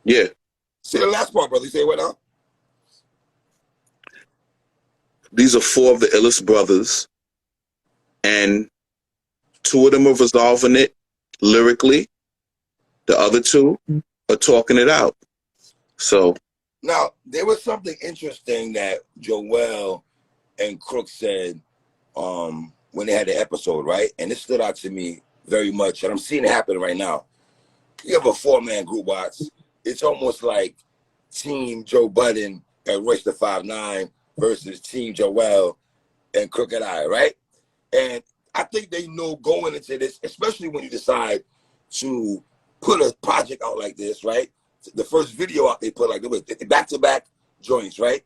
Yeah. Say the last part, brother. You say what now? These are four of the illest brothers, and two of them are resolving it lyrically. The other two are talking it out. So now there was something interesting that Joell and Crook said when they had the episode, right? And it stood out to me very much, and I'm seeing it happen right now. You have a four-man group, Watts. It's almost like Team Joe Budden and Royce the 5'9" versus Team Joell and Crooked I, right? And I think they know going into this, especially when you decide to put a project out like this, right? The first video out they put, like, they back-to-back joints, right?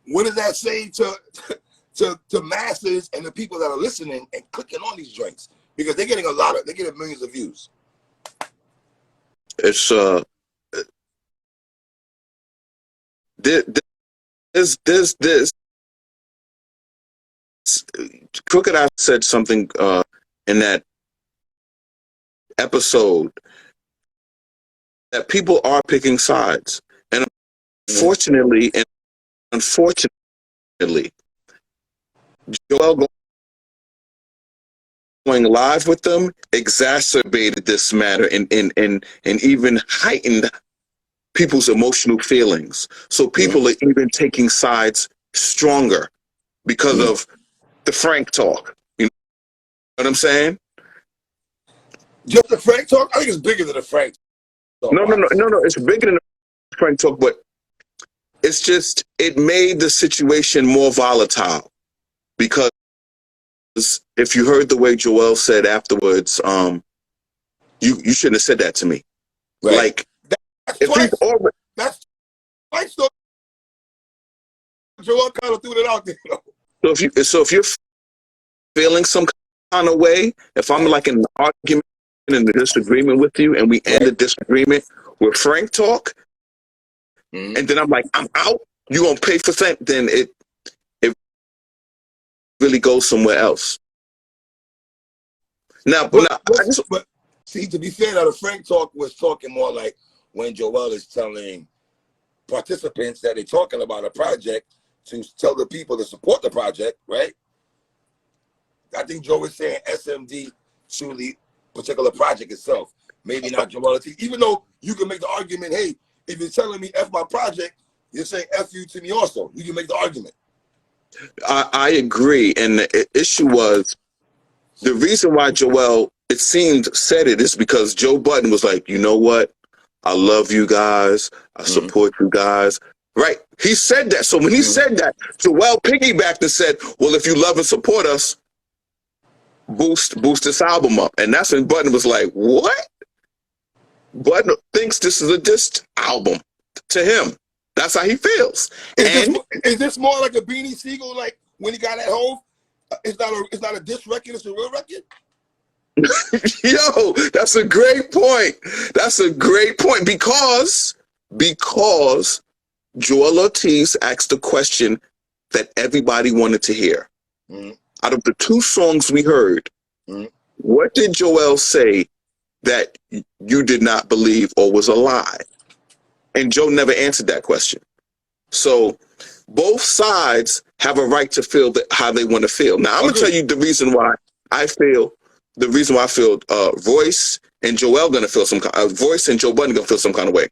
What does that say to masses and the people that are listening and clicking on these joints? Because they're getting they're getting millions of views. it's this Crooked I said something in that episode that people are picking sides, and unfortunately, Joel going live with them exacerbated this matter and even heightened people's emotional feelings. So people are even taking sides stronger because of the Frank talk. You know what I'm saying? Just the Frank talk? I think it's bigger than the Frank talk. No. It's bigger than the Frank talk, but it's just, it made the situation more volatile, because if you heard the way Joel said afterwards, you shouldn't have said that to me. Right. Like, that's twice. Joel kind of threw it out there. So if you're feeling some kind of way, if I'm like in an argument and a disagreement with you, and we end the disagreement with Frank talk, and then I'm like, I'm out, you gonna pay for that, then it really goes somewhere else. But see, to be fair, now the Frank talk was talking more like when Joel is telling participants that they're talking about a project to tell the people to support the project, right? I think Joe was saying SMD to the particular project itself, maybe not Joel. Even though you can make the argument, hey, if you're telling me F my project, you're saying F you to me also. You can make the argument. I agree. And the issue was, the reason why Joel, it seemed, said it is because Joe Budden was like, you know what? I love you guys. I support you guys. Right? He said that. So when he said that, Joel piggybacked and said, well, if you love and support us, boost this album up. And that's when Budden was like, what? Budden thinks this is a diss album to him. That's how he feels. Is this more like a Beanie Siegel, like when he got at home? It's not a diss record, it's a real record? Yo, that's a great point. That's a great point, because Joell Ortiz asked the question that everybody wanted to hear. Out of the two songs we heard, what did Joell say that you did not believe or was a lie? And Joe never answered that question. So both sides have a right to feel how they want to feel. Now, I'm going to tell you the reason why I feel Royce and Joel going to feel some kind Royce and Joe Budden going to feel some kind of way,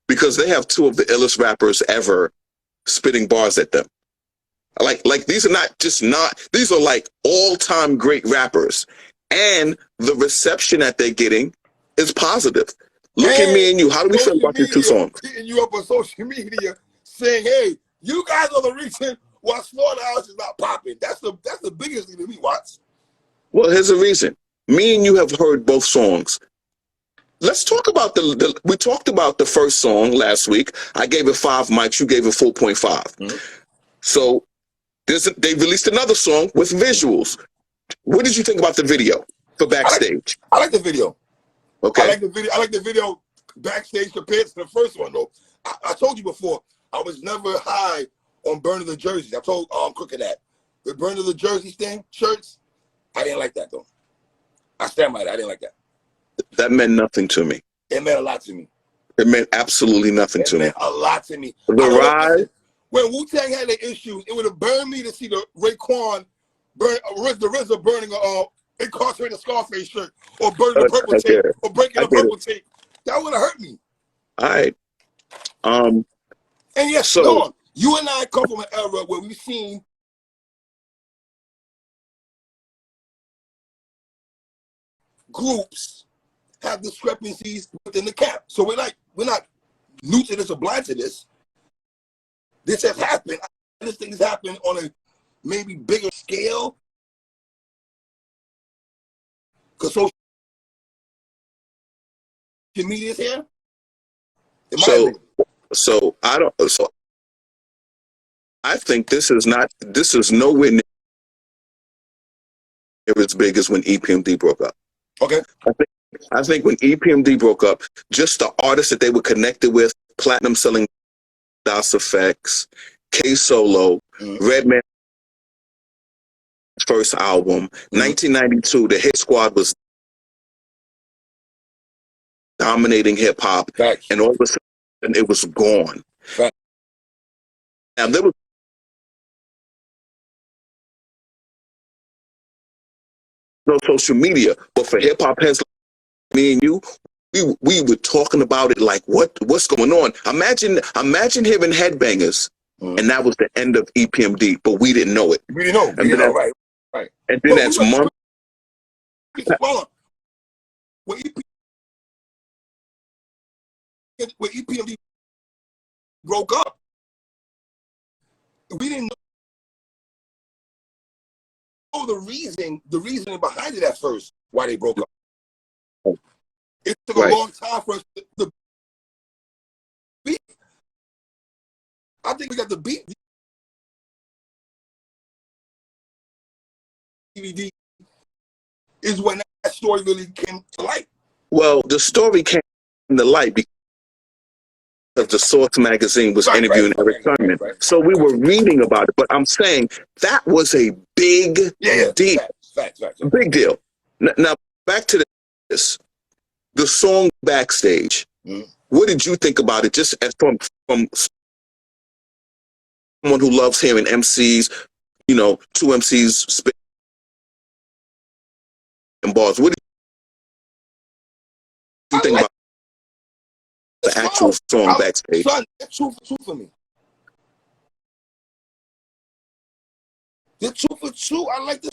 because they have two of the illest rappers ever spitting bars at them. Like these are like all-time great rappers, and the reception that they're getting is positive. Look at me and you. How do we feel about these two songs? Hitting you up on social media saying, hey, you guys are the reason why Slaughterhouse is not popping. That's the biggest thing to me, Watts. Well, here's the reason. Me and you have heard both songs. Let's talk about we talked about the first song last week. I gave it 5 mics. You gave it 4.5. So they released another song with visuals. What did you think about the video for Backstage? I like the video. Okay. I like the video Backstage compared to the first one, though. I told you before, I was never high on burning the jerseys. I told Crooked that. The burning the jerseys thing, shirts, I didn't like that, though. I stand by that. I didn't like that. That meant nothing to me. It meant a lot to me. It meant absolutely nothing It to me. meant a lot to me. The I don't know, rise. listen, when Wu-Tang had their issues, it would have burned me to see the Raekwon burn the RZA burning incarcerated Scarface shirt, or burning the purple tape, or breaking the purple tape. That would have hurt me. All right. And yes, So Dawn, you and I come from an era where we've seen groups have discrepancies within the camp. So we're not new to this or blind to this. This has happened. This thing has happened on a maybe bigger scale. Because social media is here. So I think this is nowhere near as big as when EPMD broke up. Okay. I think when EPMD broke up, just the artists that they were connected with, platinum selling DOS Effects, K Solo, Redman's first album, 1992, the Hit Squad was dominating hip hop, and all of a sudden it was gone. Now there was no social media, but for hip hop heads like me and you, we were talking about it like what's going on. Imagine hearing Headbangers, and that was the end of EPMD, but we didn't know it. We didn't know. We didn't know, right. And then that's months. When EPMD broke up, we didn't know the reasoning behind it at first, why they broke up. It took a long time for us to beat. I think we got the beat DVD is when that story really came to light. Well, the story came to light because the Source magazine was interviewing Eric Sermon. So we were reading about it, but I'm saying that was a big deal. Facts. Big deal. Now, back to this. The song Backstage. What did you think about it, just as from someone who loves hearing MCs, two MCs spit and bars? What do you think about the actual song Backstage? Son, that's two for me. The 2 for 2. I like the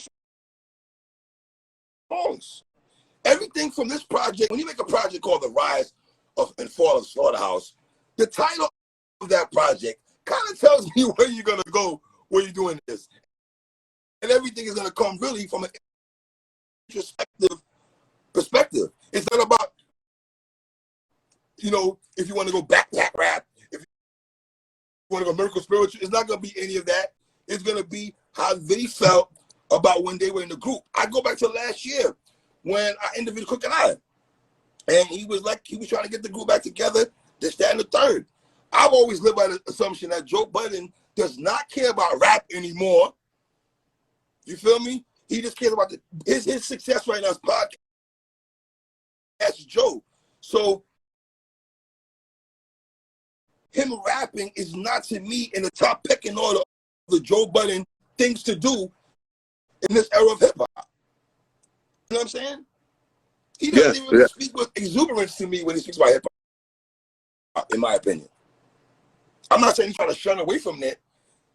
songs. Everything from this project, when you make a project called The Rise and Fall of Slaughterhouse, the title of that project kind of tells me where you're going to go when you're doing this. And everything is going to come really from an introspective perspective. It's not about, if you want to go backpack rap, if you want to go miracle spiritual, it's not going to be any of that. It's going to be how they felt about when they were in the group. I go back to last year when I interviewed Cook and I, and he was trying to get the group back together, this, that, and the third. I've always lived by the assumption that Joe Budden does not care about rap anymore. You feel me? He just cares about his success right now is podcast. That's Joe. So him rapping is not, to me, in the top pecking order of the Joe Budden things to do in this era of hip hop. You know what I'm saying? He doesn't even speak with exuberance to me when he speaks about hip hop, in my opinion. I'm not saying he's trying to shun away from that.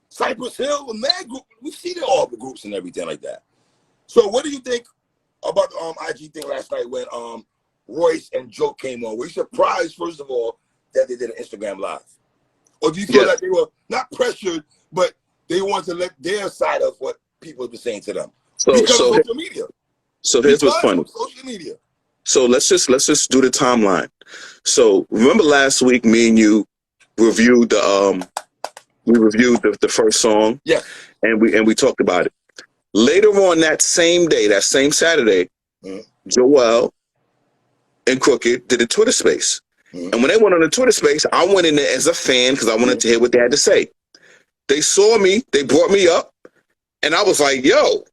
Cypress Hill, a mad group, we've seen it all, the groups and everything like that. So what do you think about the IG thing last night when Royce and Joe came on? Were you surprised, first of all, that they did an Instagram Live? Or do you feel like they were not pressured, but they wanted to let their side of what people have been saying to them? Because of social media. So here's what's funny. Social media. So let's just do the timeline. So remember last week, me and you reviewed the first song. Yeah. And we talked about it. Later on that same day, that same Saturday, Joell and Crooked did a Twitter space. And when they went on the Twitter space, I went in there as a fan because I wanted to hear what they had to say. They saw me, they brought me up, and I was like, yo,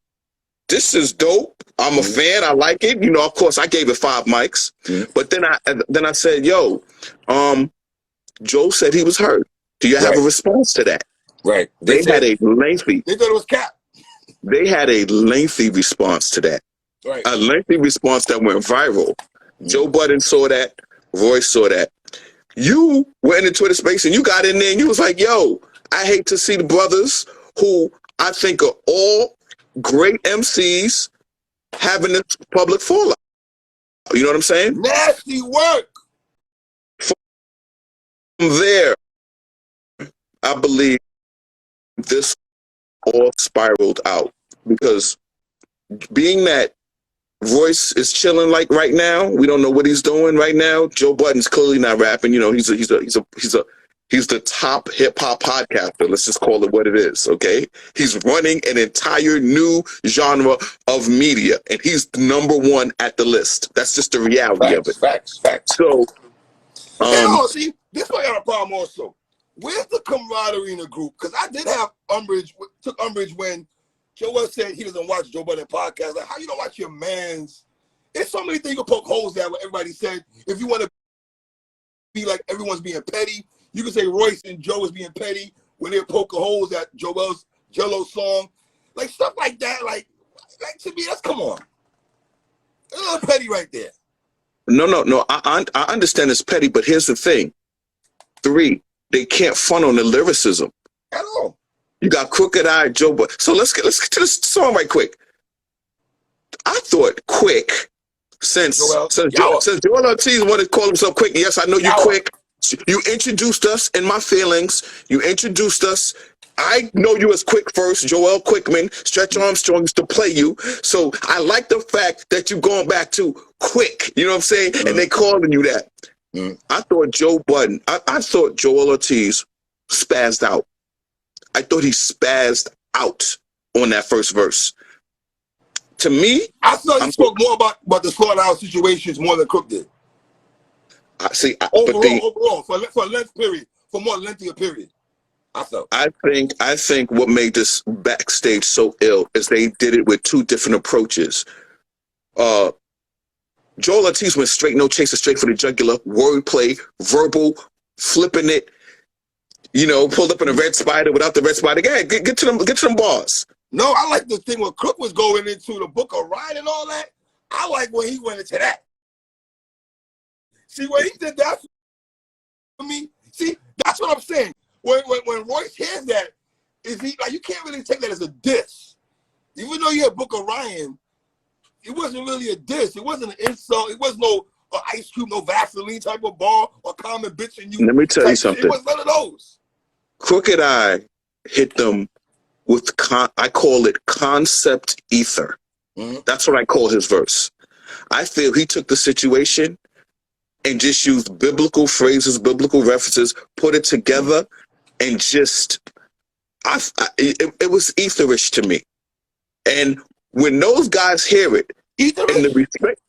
this is dope. I'm a fan. I like it. You know, of course, I gave it 5 mics. But then I said, yo, Joe said he was hurt. Do you have a response to that? Right. They had a lengthy. They thought it was cap. They had a lengthy response to that. Right. A lengthy response that went viral. Joe Budden saw that. Royce saw that. You were in the Twitter space and you got in there and you was like, yo, I hate to see the brothers who I think are all great MCs having this public fallout. You know what I'm saying? Nasty work. From there, I believe this all spiraled out because being that Royce is chilling like right now, we don't know what he's doing right now. Joe Budden's clearly not rapping. You know, he's the top hip hop podcaster. Let's just call it what it is. Okay, he's running an entire new genre of media, and he's #1 at the list. That's just the reality of it. Facts. So, see, this one I got a problem also. Where's the camaraderie in the group? Because I did have took umbrage when Joell said he doesn't watch Joe Budden podcast. Like, how you don't watch your man's? There's so many things you can poke holes at what everybody said. If you want to be like everyone's being petty, you can say Royce and Joe is being petty when they're poking holes at Joell's Jello song. Like stuff like that. Like to me, that's come on. A little petty right there. No. I understand it's petty, but here's the thing. 3, they can't front on the lyricism at all. You got Crooked Eye, Joe Budden. So let's get to this song right quick. I thought Quick, since Joell Ortiz wanted to call himself Quick. Yes, I know you Quick. You introduced us in my feelings. You introduced us. I know you as Quick first, Joel Quickman. Stretch Armstrong used to play you. So I like the fact that you're going back to Quick. You know what I'm saying? And they calling you that. I thought Joe Budden, I thought Joel Ortiz spazzed out. I thought he spazzed out on that first verse. To me, I thought he spoke more about the slaughterhouse situations more than Cook did. Overall, for a length period, for more lengthier period. I think what made this Backstage so ill is they did it with 2 different approaches. Joel Ortiz went straight, no chaser, straight for the jugular, wordplay, verbal, flipping it. You know, pulled up in a red spider without the red spider. Go ahead, get to them bars. No, I like the thing when Crook was going into the Book of Ryan and all that. I like when he went into that. See, when he did that for me, see, that's what I'm saying. When Royce hears that, is he like, you can't really take that as a diss. Even though you had Book of Ryan, it wasn't really a diss. It wasn't an insult. It wasn't no Ice Cube, no Vaseline type of bar or common bitch and you. Let me tell you something. It was none of those. Crooked Eye hit them with, I call it concept ether. That's what I call his verse. I feel he took the situation and just used biblical phrases, biblical references, put it together, and just, it was etherish to me. And when those guys hear it, etherish? In the respect,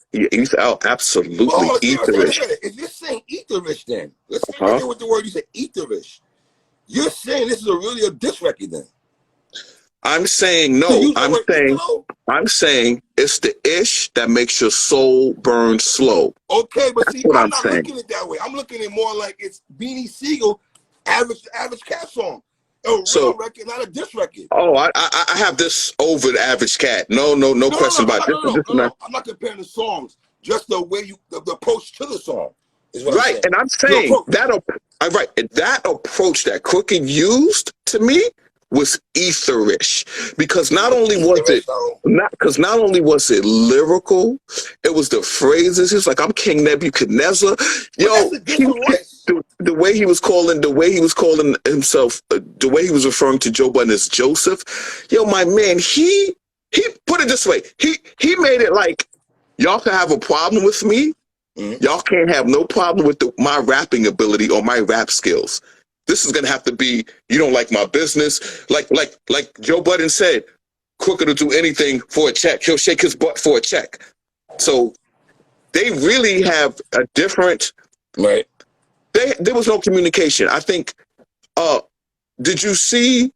absolutely etherish. If you're saying etherish, then let's stay right there with the word you said, etherish. You're saying this is really a diss record then? I'm saying no. I'm saying it's the ish that makes your soul burn slow. Okay, but see, I'm not looking at it that way. I'm looking at it more like it's Beanie Siegel, average cat song. A real record, not a diss record. Oh, I have this over the average cat. No question about it. I'm not comparing the songs, just the way the approach to the song. Is what right, and I'm saying that approach that Crooked used to me was etherish because not only was it lyrical, it was the phrases. He was like, "I'm King Nebuchadnezzar." Yo, the way he was calling himself, the way he was referring to Joe Budden as Joseph. Yo, my man, he put it this way. He made it like y'all can have a problem with me. Y'all can't have no problem with my rapping ability or my rap skills. This is gonna have to be, you don't like my business. Like Joe Budden said, Crooked will do anything for a check. He'll shake his butt for a check. So they really have a different right. There was no communication. I think did you see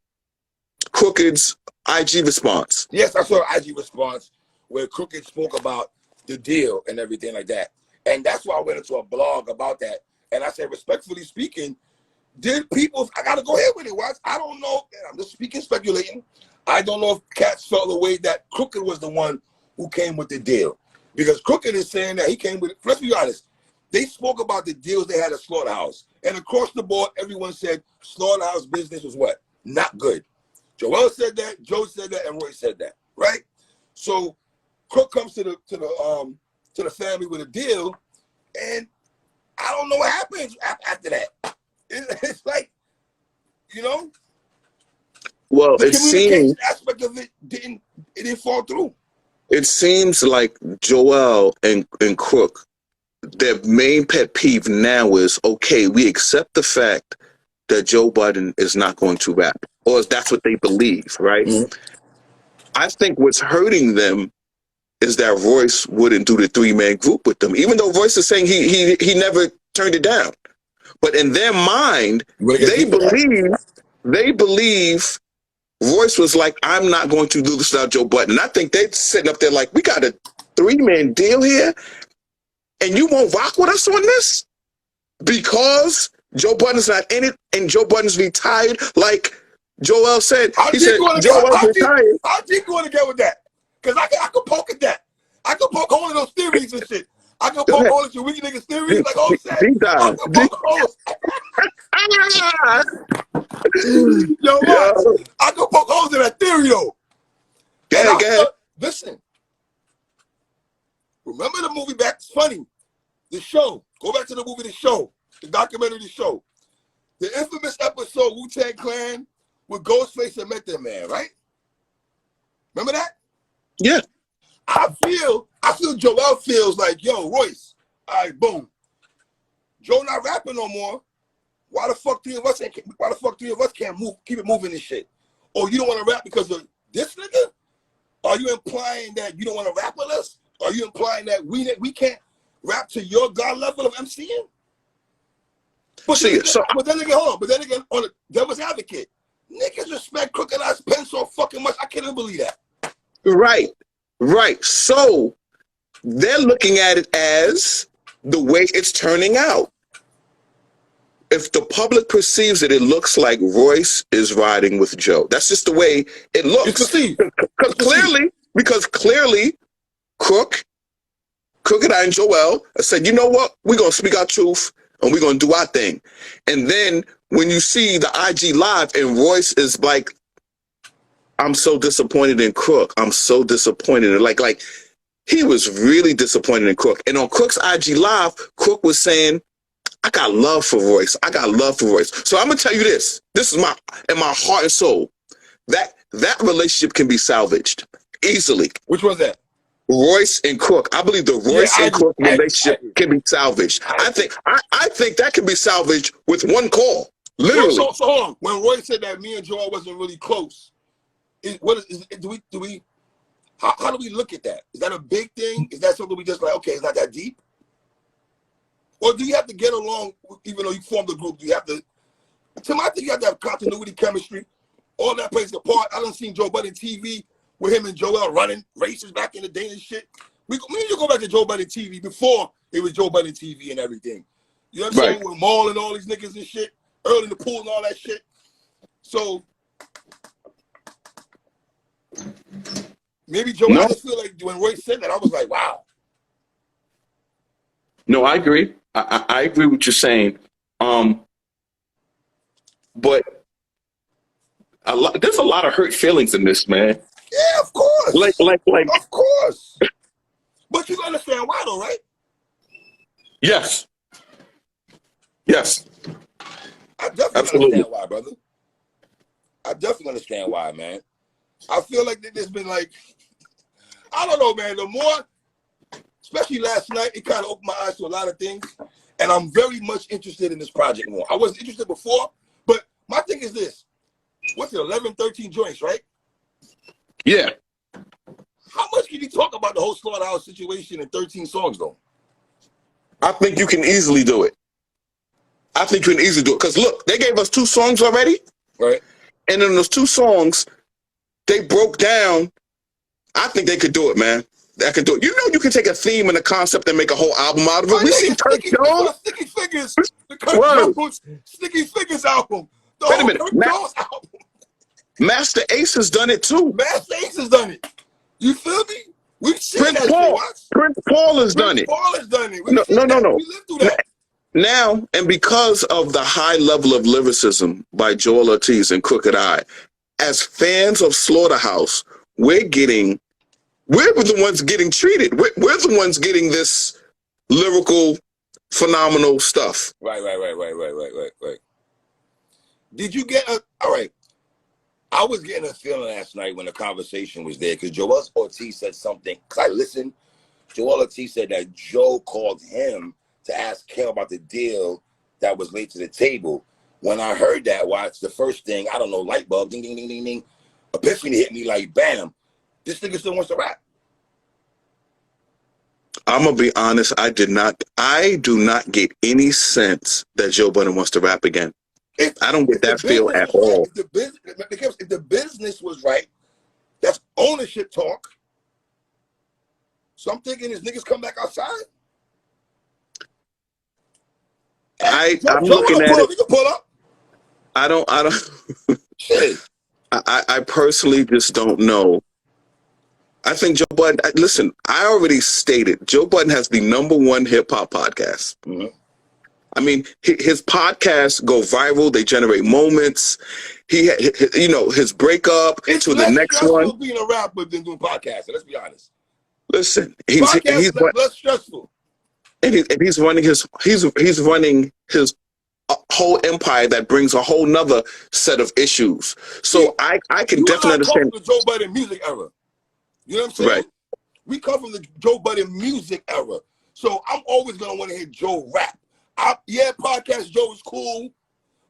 Crooked's IG response. Yes, I saw an IG response where Crooked spoke about the deal and everything like that. And that's why I went into a blog about that. And I said, respectfully speaking, did people, I got to go ahead with it. Watch. I don't know. I'm just speaking, speculating. I don't know if cats felt the way that Crooked was the one who came with the deal. Because Crooked is saying that he came with it. Let's be honest. They spoke about the deals they had at Slaughterhouse. And across the board, everyone said Slaughterhouse business was what? Not good. Joell said that, Joe said that, and Roy said that, right? So Crook comes to the family with a deal, and I don't know what happens after that. It's like, you know, Well, the it communication seems aspect of it didn't fall through. it seems like Joell and Crook, their main pet peeve now is, okay, we accept the fact that Joe Budden is not going to rap, or that's what they believe, right? Mm-hmm. I think what's hurting them is that Royce wouldn't do the 3-man group with them, even though Royce is saying he never turned it down. But in their mind, they believe Royce was like, I'm not going to do this without Joe Budden. And I think they're sitting up there like, we got a 3-man deal here, and you won't rock with us on this? Because Joe Budden's not in it, and Joe Budden's retired, like Joell said. He said, Joell's retired. How deep you want to get with that? Because I could poke at that. I could poke holes in those theories and shit. I could poke holes in your weak niggas' theories, like Ho said. I could poke holes. Yo, watch. I could poke holes in that theory, though. Go ahead. Listen. Remember the movie back? It's funny. The show. Go back to the movie, The Show. The documentary, The Show. The infamous episode Wu-Tang Clan with Ghostface and Method Man, right? Remember that? Yeah. I feel Joell feels like, yo, Royce, all right, boom. Joe not rapping no more. Why the fuck three of us can't move, keep it moving and shit? Oh, you don't want to rap because of this nigga? Are you implying that you don't want to rap with us? Are you implying that we can't rap to your God level of MCing? But then again, hold on. But then again, on the Devil's Advocate, niggas respect Crooked I's pen so fucking much. I can't even believe that. Right. So they're looking at it as the way it's turning out. If the public perceives it, it looks like Royce is riding with Joe. That's just the way it looks. Because clearly, Crooked I and Joell said, you know what? We're going to speak our truth and we're going to do our thing. And then when you see the IG Live and Royce is like, I'm so disappointed in Crook. I'm so disappointed. Like he was really disappointed in Crook. And on Crook's IG Live, Crook was saying, I got love for Royce. So I'm going to tell you this. This is my heart and soul. That relationship can be salvaged easily. Which one's that? Royce and Crook. I believe the Royce and Crook relationship can be salvaged. I think that can be salvaged with one call. Literally. So hold on. When Royce said that me and Joel wasn't really close, how do we look at that? Is that a big thing? Is that something we just like, okay, it's not that deep? Or do you have to get along, even though you formed a group? Do you have to, Tim, I think you have to have continuity, chemistry, all that plays a part. I done seen Joe Budden TV with him and Joell running races back in the day and shit. Me and you go back to Joe Budden TV before it was Joe Budden TV and everything. You know what I'm saying? With Maul and all these niggas and shit, Earl in the pool and all that shit. So maybe Joe, I just feel like when Royce said that, I was like, wow. No, I agree. I agree with what you're saying. But there's a lot of hurt feelings in this, man. Yeah, of course. Like. Of course. But you understand why, though, right? Yes. I definitely understand why, brother. I definitely understand why, man. I feel like there's been like, I don't know, man. The more, especially last night, it kind of opened my eyes to a lot of things. And I'm very much interested in this project more. I wasn't interested before, but my thing is this. What's it, 11, 13 joints, right? Yeah. How much can you talk about the whole Slaughterhouse situation in 13 songs, though? I think you can easily do it. Because look, they gave us 2 songs already. Right. And in those 2 songs, they broke down. I think they could do it, man. They could do it. You know, you can take a theme and a concept and make a whole album out of it. We seen Kurt Jones. Sticky Fingers. The Kurt Word. Jones Sticky Fingers album. The Wait a whole minute. Kurt Jones album. Master Ace has done it too. Master Ace has done it. You feel me? We've seen Prince that Paul. shit. Prince Paul has done it. Paul has done it. No. We lived through that. Now, and because of the high level of lyricism by Joell Ortiz and Crooked Eye, as fans of Slaughterhouse, we're the ones getting treated. We're the ones getting this lyrical, phenomenal stuff. Right. Did you get all right? I was getting a feeling last night when the conversation was there because Joell Ortiz said something. Because I listened. Joell Ortiz said that Joe called him to ask him about the deal that was laid to the table. When I heard that, watch, the first thing, I don't know, light bulb, ding, ding, ding, ding, ding, epiphany hit me like, bam, this nigga still wants to rap. I'm going to be honest, I do not get any sense that Joe Budden wants to rap again. I don't get that feel at all. Because if the business was right, that's ownership talk. So I'm thinking his niggas come back outside. I'm looking at it. You can pull up. I don't. Shit. I personally just don't know. I think Joe Budden. Listen, I already stated Joe Budden has the #1 hip hop podcast. Mm-hmm. I mean, his podcasts go viral. They generate moments. His breakup it's to the next one. Being a rapper than doing podcasts. Let's be honest. Listen, he's less stressful. And he's running his whole empire that brings a whole nother set of issues. So I can definitely understand the Joe Budden music era. You know what I'm saying? Right. We come from the Joe Budden music era. So I'm always gonna want to hear Joe rap. Podcast Joe is cool,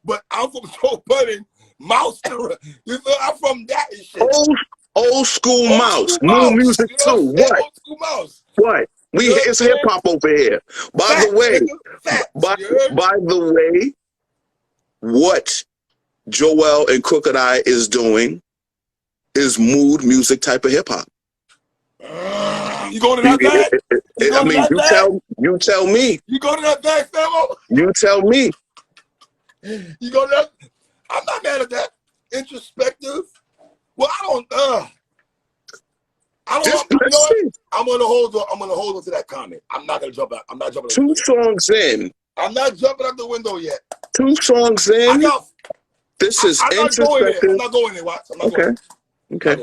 but I'm from Joe Budden Mouse era. You know, I'm from that and shit. Old school Mouse. New music too. What? Old school Mouse. What? It's hip hop over here. By the way, what Joell and Crooked Eye is doing is mood music type of hip hop. You going to that bag? You tell me. You go to that bag, Famo? You tell me. You go to that? I'm not mad at that. Introspective. Well, I'm gonna hold on to that comment. I'm not gonna jump out. I'm not jumping. 2 songs in. I'm not jumping out the window yet. 2 songs in. This is I'm not introspective. going there. I'm not going there. Watch. I'm not going there. Okay.